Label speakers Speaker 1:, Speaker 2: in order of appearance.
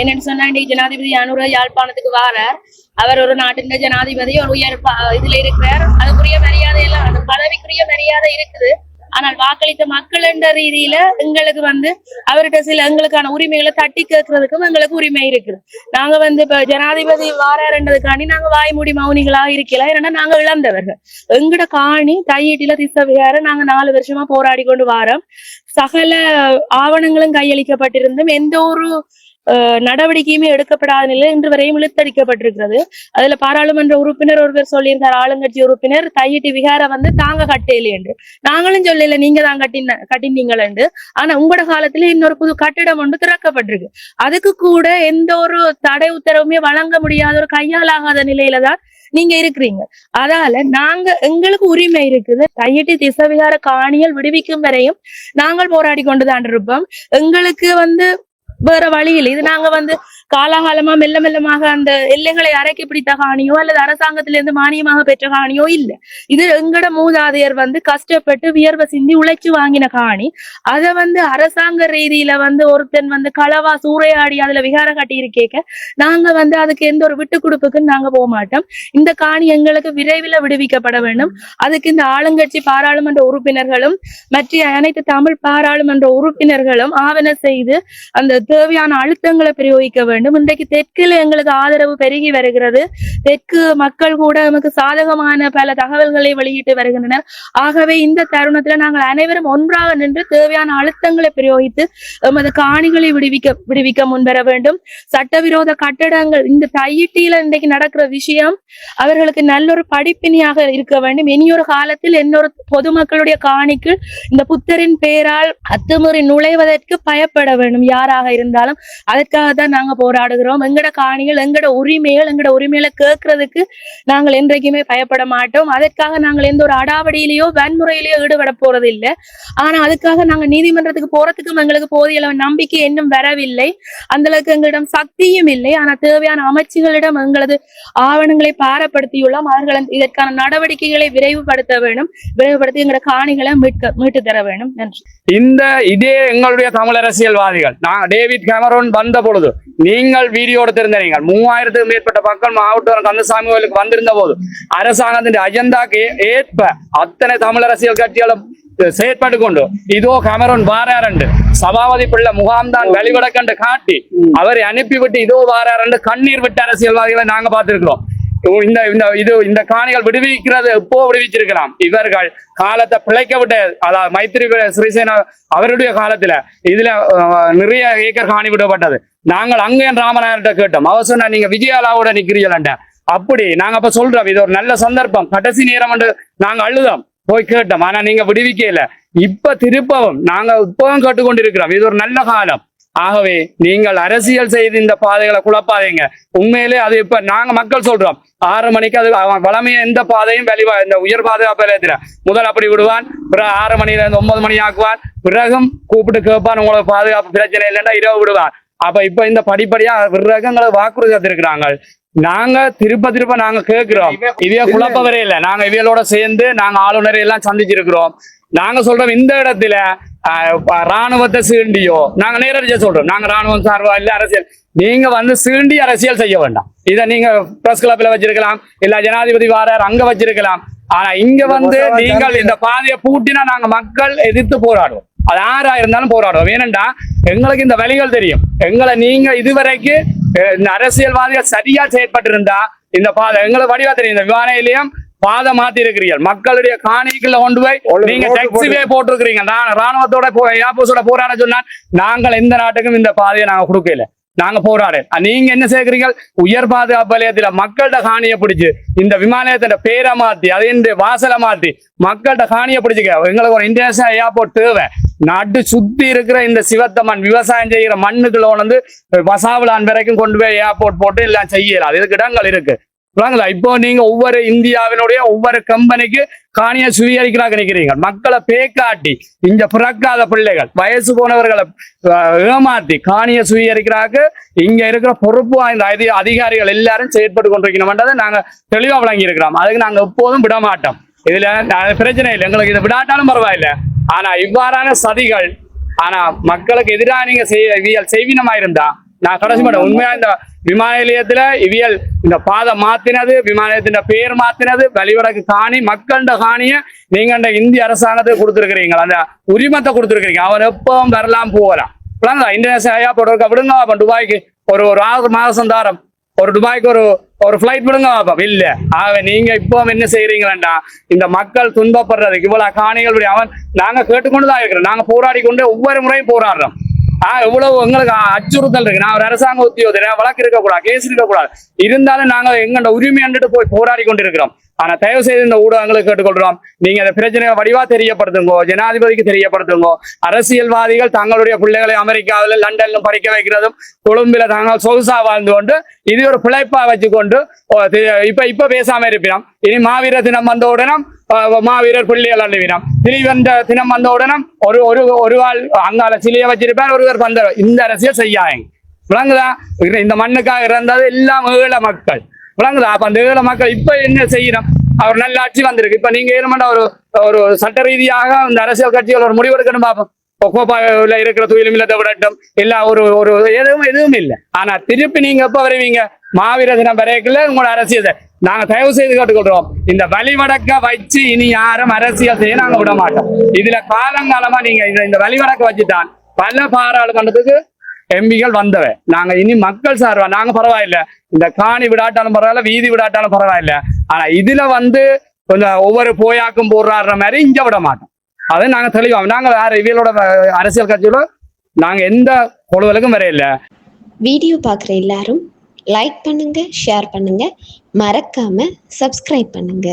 Speaker 1: என்னன்னு சொன்னா இன்னைக்கு ஜனாதிபதி அனுர யாழ்ப்பாணத்துக்கு வாரார். அவர் ஒரு நாட்டின் ஜனாதிபதி, ஒரு உயர் இதுல இருக்கிறார். அதுக்குரிய மரியாதை எல்லாம், அந்த பதவிக்குரிய மரியாதை இருக்குது. ஆனால் வாக்களித்த மக்கள் என்ற ரீதியில எங்களுக்கு அவர்கிட்ட சில எங்களுக்கான உரிமைகளை தட்டி கேட்கறதுக்கும் எங்களுக்கு உரிமை இருக்குது. நாங்க இப்ப ஜனாதிபதி வாராருன்றதுக்காண்டி நாங்க வாய்மூடி மௌனிகளா இருக்கலாம். ஏன்னா நாங்க இழந்தவர்கள். எங்கட காணி தையீட்டில திசவியார நாங்க 4 வருஷமா போராடி கொண்டு வாரோம். சகல ஆவணங்களும் கையளிக்கப்பட்டிருந்தும் எந்த ஒரு நடவடிக்கையுமே எடுக்கப்படாத நிலையில் இன்று வரையும் இழுத்தடிக்கப்பட்டிருக்கிறது. அதுல பாராளுமன்ற உறுப்பினர் ஒருவர் சொல்லியிருந்தார், ஆளுங்கட்சி உறுப்பினர், தையிட்டி விகார தாங்க கட்டையில என்று. நாங்களும் சொல்லல நீங்க தான் கட்டினீங்கள் என்று. ஆனா உங்களோட காலத்துல இன்னொரு புது கட்டிடம் ஒன்று திறக்கப்பட்டிருக்கு. அதுக்கு கூட எந்த ஒரு தடை உத்தரவுமே வழங்க முடியாத ஒரு கையாலாகாத நிலையில தான் நீங்க இருக்கிறீங்க. அதால நாங்க எங்களுக்கு உரிமை இருக்குது. தையிட்டி திசவிகார காணிகள் விடுவிக்கும் வரையும் நாங்கள் போராடி கொண்டுதான் இருப்போம். எங்களுக்கு வேற வழியில் இது நாங்க காலாகாலமா மெல்ல மெல்லமாக அந்த எல்லைகளை அரைக்கி பிடித்த காணியோ அல்லது அரசாங்கத்திலிருந்து மானியமாக பெற்ற காணியோ இல்ல. இது எங்கட மூதாதையர் கஷ்டப்பட்டு வியர்வை சிந்தி உழைச்சு வாங்கின காணி. அதை அரசாங்க ரீதியில ஒருத்தன் களவா சூறையாடி அதுல விகார கட்டி இருக்கேக்க நாங்க அதுக்கு எந்த ஒரு விட்டு கொடுப்புக்குன்னு நாங்க போக மாட்டோம். இந்த காணி எங்களுக்கு விரைவில் விடுவிக்கப்பட வேண்டும். அதுக்கு இந்த ஆளுங்கட்சி பாராளுமன்ற உறுப்பினர்களும் மற்ற அனைத்து தமிழ் பாராளுமன்ற உறுப்பினர்களும் ஆவண செய்து அந்த தேவையான அழுத்தங்களை பிரயோகிக்க வேண்டும். இன்றைக்கு தெற்கில் எங்களுக்கு ஆதரவு பெருகி வருகிறது. தெற்கு மக்கள் கூட நமக்கு சாதகமான பல தகவல்களை வெளியிட்டு வருகின்றனர். ஆகவே இந்த தருணத்துல நாங்கள் அனைவரும் ஒன்றாக நின்று தேவையான அழுத்தங்களை பிரயோகித்து எமது காணிகளை விடுவிக்க முன்வர வேண்டும். சட்டவிரோத கட்டடங்கள் இந்த தையிட்டியில இன்றைக்கு நடக்கிற விஷயம் அவர்களுக்கு நல்லொரு படிப்பினையாக இருக்க வேண்டும். இனியொரு காலத்தில் இன்னொரு பொதுமக்களுடைய காணிக்கு இந்த புத்தரின் பெயரால் அத்துமீறி நுழைவதற்கு பயப்பட வேண்டும் யாராக இருந்தாலும். அதற்காகத்தான் நாங்க போராடுகிறோம். எங்கட காணிகள், எங்கட உரிமைகளை கேட்கறதுக்கு நாங்கள் என்றைக்குமே பயப்பட மாட்டோம். அதற்காக நாங்கள் எந்த ஒரு அடாவடியிலேயோ வன்முறையிலேயோ ஈடுபட போறது இல்லை. ஆனா அதுக்காக நாங்க நீதிமன்றத்துக்கு போறதுக்கும் எங்களுக்கு போதிய நம்பிக்கை இன்னும் வரவில்லை. அந்த அளவுக்கு எங்களிடம் சக்தியும் இல்லை. ஆனா தேவையான அமைச்சுகளிடம் எங்களது ஆவணங்களை பாரப்படுத்தியுள்ளோம். அவர்கள் இதற்கான நடவடிக்கைகளை விரைவுபடுத்த வேண்டும். விரைவுபடுத்தி எங்களோட காணிகளை மீட்டு தர வேண்டும். நன்றி.
Speaker 2: இதே எங்களுடைய தமிழ் அரசியல்வாதிகள் டேவிட் கேமரோன் வந்த பொழுது நீங்கள் வீடியோ எடுத்திருந்தீங்க. 3000க்கும் மேற்பட்ட மக்கள் மாவட்ட கந்தசாமி கோயிலுக்கு வந்திருந்த போது அரசாங்கத்தின் அஜெண்டாக்கு ஏற்ப அத்தனை தமிழ் அரசியல் கட்சிகளும் செயற்பட்டு கொண்டு இதோ கேமரோன் வாராரண்டு சபாபதி பிள்ளை முகாம்தான் வெளிவடக்கண்டு காட்டி அவரை அனுப்பிவிட்டு இதோ வாராரண்டு கண்ணீர் விட்ட அரசியல்வாதிகளை நாங்க பார்த்திருக்கிறோம். இந்த காணிகள் விடுவிக்கிறது எப்போ விடுவிச்சிருக்கலாம். இவர்கள் காலத்தை பிழைக்க விட்ட, அதாவது மைத்திரி சிறிசேனா அவருடைய காலத்துல இதுல நிறைய ஏக்கர் காணி விடப்பட்டது. நாங்கள் அங்கே ராமநாயர்கிட்ட கேட்டோம். அவர் சொன்னா நீங்க விஜயாலாவோட நிக்கிறீங்கள. அப்படி நாங்க அப்ப சொல்றோம் இது ஒரு நல்ல சந்தர்ப்பம், கடைசி நேரம் என்று நாங்க அழுதோம், போய் கேட்டோம். ஆனா நீங்க விடுவிக்கல. இப்ப திருப்பவும் நாங்க இப்பவும் கேட்டுக்கொண்டிருக்கிறோம். இது ஒரு நல்ல காலம். ஆகவே நீங்கள் அரசியல் செய்து இந்த பாதைகளை குழப்பாதீங்க. உண்மையிலே அது இப்ப நாங்க மக்கள் சொல்றோம் 6 மணிக்கு அது வளமைய எந்த பாதையும் வெளிவா இந்த உயர் பாதுகாப்பு நிலையத்துல முதல் அப்படி விடுவான், பிறகு 6 மணில இருந்து 9 மணி ஆக்குவான், பிறகும் கூப்பிட்டு கேட்பான் உங்களுக்கு பாதுகாப்பு பிரச்சனை இல்லைன்னா இரவு விடுவான். அப்ப இப்ப இந்த படிப்படியா விறகங்களை வாக்குறுதி இருக்கிறாங்க. நாங்க திருப்ப நாங்க கேட்கிறோம். இவைய குழப்ப வரையே இல்லை. நாங்க இவையோட சேர்ந்து நாங்க ஆளுநரை எல்லாம் சந்திச்சிருக்கிறோம். நாங்க சொல்றோம் இந்த இடத்துல ராணுவத்தை சீண்டியோ நாங்க நேரடியா சொல்றோம். நாங்க ராணுவம் சார்பா இல்ல அரசியல் நீங்க சீண்டி அரசியல் செய்ய வேண்டாம். இதை நீங்க பிரஸ் கிளப்ல வச்சிருக்கலாம், இல்ல ஜனாதிபதி வாரார் அங்க வச்சிருக்கலாம். ஆனா இங்க நீங்கள் இந்த பாதையை பூட்டினா நாங்க மக்கள் எதிர்த்து போராடுவோம். அது யாரா இருந்தாலும் போராடுவோம். ஏனென்றா எங்களுக்கு இந்த வழிகள் தெரியும். எங்களை நீங்க இதுவரைக்கு இந்த அரசியல்வாதிகள் சரியா செயற்பட்டு இருந்தா இந்த பாதை எங்களுக்கு வடிவா தெரியும். இந்த விமான நிலையம் பாதை மாத்தி இருக்கிறீர்கள். மக்களுடைய காணிக்குள்ள கொண்டு போய் நீங்க டாக்ஸிவே போட்டிருக்கிறீங்க. ராணுவத்தோட ஏர்போர்ஸோட போராட சொன்னா நாங்கள் எந்த நாட்டுக்கும் இந்த பாதையை நாங்க கொடுக்கல. நாங்க போராட நீங்க என்ன செய்கிறீங்க? உயர் பாதுகாப்பு நிலையத்துல மக்கள்கிட்ட காணியை பிடிச்சு இந்த விமானத்தோட பேரை மாத்தி அதே வாசலை மாத்தி மக்கள்கிட்ட காணியை பிடிச்சுக்க. எங்களுக்கு ஒரு இன்டர்நேஷனல் ஏர்போர்ட் தேவை. நாட்டு சுத்தி இருக்கிற இந்த சிவத்தம்மன் விவசாயம் செய்கிற மண்ணுக்குள்ள வசாவிலான் வரைக்கும் கொண்டு போய் ஏர்போர்ட் போட்டு எல்லாம் செய்யலாம். இதுக்கு இடங்கள் இருக்கு. இப்போ நீங்க ஒவ்வொரு இந்தியாவினுடைய ஒவ்வொரு கம்பெனிக்கு காணியை சுவீகரிக்கிறாங்க நினைக்கிறீங்க. மக்களை பேக்காட்டி இங்க பிறக்காத பிள்ளைகள் வயசு போனவர்களை ஏமாத்தி காணியை சுவீகரிக்கிறாங்க. இங்க இருக்கிற பொறுப்பு வாய்ந்த அதிகாரிகள் எல்லாரும் செயற்பட்டு கொண்டிருக்கணும்ன்றதை நாங்க தெளிவா வழங்கி இருக்கிறோம். அதுக்கு நாங்க எப்போதும் விட மாட்டோம். இதுல பிரச்சனை இல்லை. எங்களுக்கு இதை விடாட்டாலும் பரவாயில்ல. ஆனா இவ்வாறான சதிகள் ஆனா மக்களுக்கு எதிராக நீங்க செய்வீனமா இருந்தா நான் கடைசி மாட்டேன் உண்மையா இந்த விமான நிலையத்துல இவியல் இந்த பாதை மாத்தினது, விமான நிலையத்தின் பேர் மாத்தினது, வழிவடக்கு காணி மக்கள்கிட்ட காணிய நீங்க இந்த இந்திய அரசாங்கத்துக்கு கொடுத்துருக்கிறீங்க, அந்த உரிமத்தை கொடுத்துருக்கீங்க. அவன் எப்பவும் வரலாம் போகலாம். இந்தோனேசியா போட்டு விடுங்க அப்ப துபாய்க்கு ஒரு 6 மாசம் தாரம் ஒரு துபாய்க்கு ஒரு ஃபிளைட் விடுங்க பாப்பா. இல்ல ஆக நீங்க இப்போ என்ன செய்யறீங்களா, இந்த மக்கள் துன்பப்படுறதுக்கு இவ்வளவு காணிகள் அவன் நாங்க கேட்டுக்கொண்டுதான் இருக்கிறோம். நாங்க போராடி கொண்டு ஒவ்வொரு முறையும் போராடுறோம். எவ்வளவு எங்களுக்கு அச்சுறுத்தல் இருக்கு. நான் ஒரு அரசாங்க உத்தியோகத்தர், வழக்கு இருக்கக்கூடாது, கேஸ் இருக்கக்கூடாது, இருந்தாலும் நாங்க எங்கள்ட உரிமை போய் போராடி கொண்டிருக்கிறோம். ஆனா தயவு செய்து இந்த ஊடகங்களுக்கு கேட்டுக்கொள்றோம், நீங்க அந்த பிரச்சனையை வடிவா தெரியப்படுத்துங்கோ, ஜனாதிபதிக்கு தெரியப்படுத்துங்கோ. அரசியல்வாதிகள் தங்களுடைய பிள்ளைகளை அமெரிக்காவில லண்டன்ல படிக்க வைக்கிறதும், கொழும்புல தாங்கள் சொகுசா வாழ்ந்து கொண்டு இது ஒரு பிழைப்பா வச்சுக்கொண்டு இப்ப பேசாம இருப்பினோம். இனி மாவீரர் தினம் வந்த உடனே மாவீரர் பிள்ளைகள் அழுவினோம், திரிவந்த தினம் வந்த உடனே ஒரு ஆள் அங்கால சிலையை வச்சிருப்பார், ஒருவர் வந்த. இந்த அரசியல் செய்யாங்க விளங்குதா? இந்த மண்ணுக்காக இறந்தது எல்லாம் ஏழை மக்கள் விளங்குதா? அப்ப அந்த ஏழை மக்கள் இப்ப என்ன செய்யணும்? அவர் நல்ல ஆட்சி வந்திருக்கு. இப்ப நீங்க ஏன்னா ஒரு சட்ட ரீதியாக இந்த அரசியல் கட்சிகள் ஒரு முடிவெடுக்கணும் பார்ப்போம். கோப்பாவில் இருக்கிற துயிலுமில்லத்தை விடட்டும், இல்ல ஒரு எதுவும் இல்லை. ஆனா திருப்பி நீங்க எப்ப வருவீங்க? மாவீர தினம் வரைக்குள்ள உங்களோட அரசியல் நாங்க தயவு செய்து கேட்டுக்கொள்றோம். இந்த வழிவடக்க வச்சு இனி யாரும் அரசியல் செய்ய நாங்க விட மாட்டோம். இதுல காலங்காலமா நீங்க இந்த வழிவடக்க வச்சுதான் பல பாராளுமன்றத்துக்கு எம்பிகள் வந்தவ. நாங்க இனி மக்கள் சார்பா நாங்க பரவாயில்ல, இந்த காணி விடாட்டாலும் பரவாயில்ல, வீதி விடாட்டாலும் பரவாயில்ல. ஆனா இதுல கொஞ்சம் ஒவ்வொரு போயாக்கும் போடுறாடுற மாதிரி இங்க விட மாட்டோம். அதை நாங்க தெளிவோம். நாங்க வேற இவங்களோட அரசியல் கட்சியோட நாங்க எந்த கொழுவலுக்கும் வரையில.
Speaker 3: வீடியோ பார்க்குற எல்லாரும் லைக் பண்ணுங்க, ஷேர் பண்ணுங்க, மறக்காம சப்ஸ்கிரைப் பண்ணுங்க.